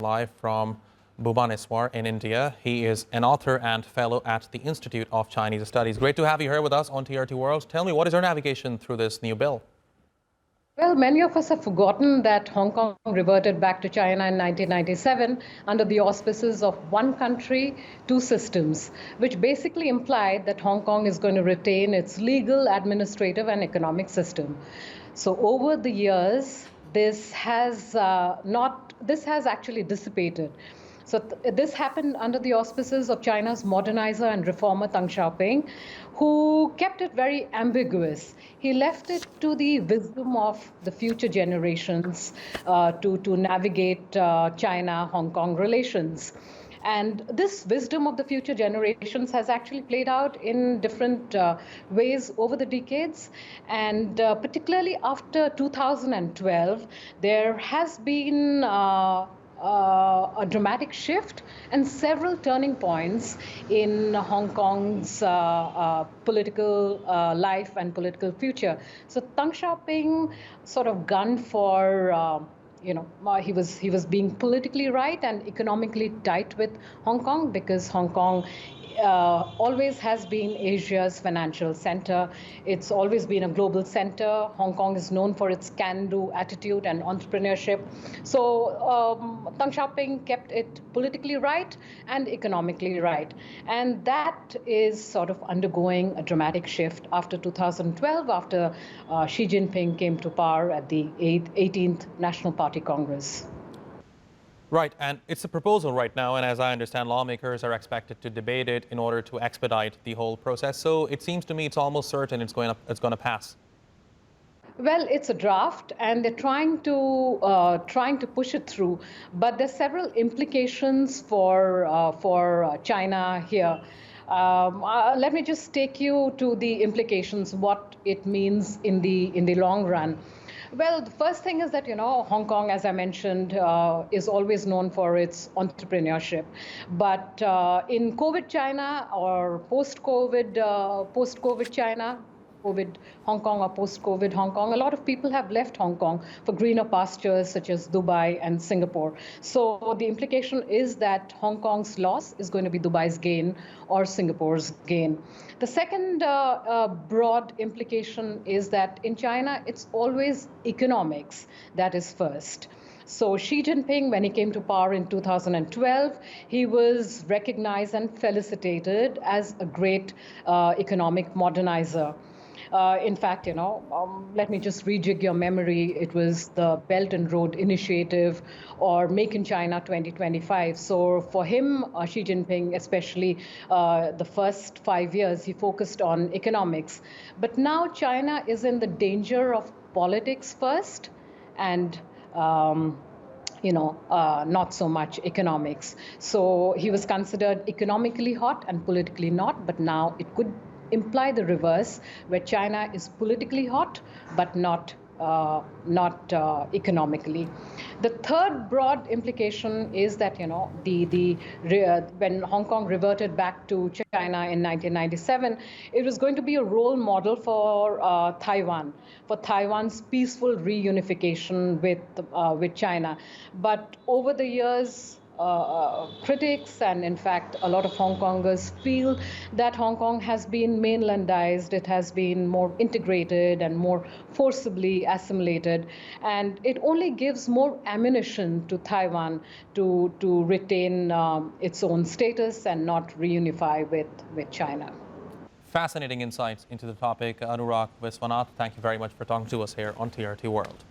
live from Bhubaneswar in India. He is an author and fellow at the Institute of Chinese Studies. Great to have you here with us on TRT World. Tell me, what is your navigation through this new bill? Well, many of us have forgotten that Hong Kong reverted back to China in 1997 under the auspices of one country, two systems, which basically implied that Hong Kong is going to retain its legal, administrative, and economic system. So over the years, this has actually dissipated. So this happened under the auspices of China's modernizer and reformer Deng Xiaoping, who kept it very ambiguous. He left it to the wisdom of the future generations to navigate China-Hong Kong relations. And this wisdom of the future generations has actually played out in different ways over the decades. And particularly after 2012, there has been a dramatic shift and several turning points in Hong Kong's political life and political future. So Deng Xiaoping sort of gunned for he was being politically right and economically tight with Hong Kong, because Hong Kong always has been Asia's financial center. It's always been a global center. Hong Kong is known for its can-do attitude and entrepreneurship. So Deng Xiaoping kept it politically right and economically right. And that is sort of undergoing a dramatic shift after 2012, after Xi Jinping came to power at the 18th National Party Congress. Right, and it's a proposal right now, and as I understand, lawmakers are expected to debate it in order to expedite the whole process. So it seems to me it's almost certain it's going to pass. Well, it's a draft, and they're trying to push it through. But there's several implications for China here. Let me just take you to the implications, what it means in the long run. Well, the first thing is that, Hong Kong, as I mentioned, is always known for its entrepreneurship. But in COVID China or post-COVID China, COVID Hong Kong or post-COVID Hong Kong, a lot of people have left Hong Kong for greener pastures such as Dubai and Singapore. So the implication is that Hong Kong's loss is going to be Dubai's gain or Singapore's gain. The second broad implication is that in China, it's always economics that is first. So Xi Jinping, when he came to power in 2012, he was recognized and felicitated as a great economic modernizer. In fact, let me just rejig your memory. It was the Belt and Road Initiative or Make in China 2025. So for him, Xi Jinping, especially the first 5 years, he focused on economics. But now China is in the danger of politics first and not so much economics. So he was considered economically hot and politically not, but now it could imply the reverse, where China is politically hot, but not economically. The third broad implication is that, when Hong Kong reverted back to China in 1997, it was going to be a role model for Taiwan's peaceful reunification with China. But over the years, critics and, in fact, a lot of Hong Kongers feel that Hong Kong has been mainlandized. It has been more integrated and more forcibly assimilated. And it only gives more ammunition to Taiwan to retain its own status and not reunify with China. Fascinating insights into the topic. Anurag Viswanath, thank you very much for talking to us here on TRT World.